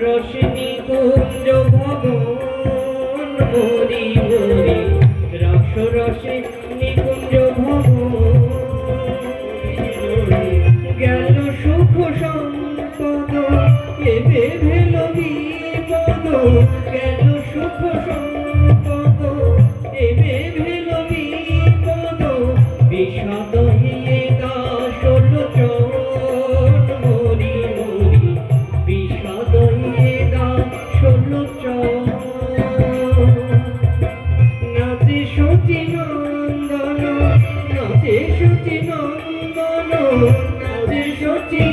রসিনী কুঞ্জ ভবন মরি মরি রস রসিনী কুঞ্জ ভবন গেল সুখ সম্পদ এবে ভেল বিপদ গেল সুখ সম্পদ এবে ভেল বিপদ বিষাদ হিয়ে দাস লোচন মরি মরি বিষাদ হিয়ে দাস লোচন নাচে সতী নন্দন নাচে সতী নন্দন নাচে সতী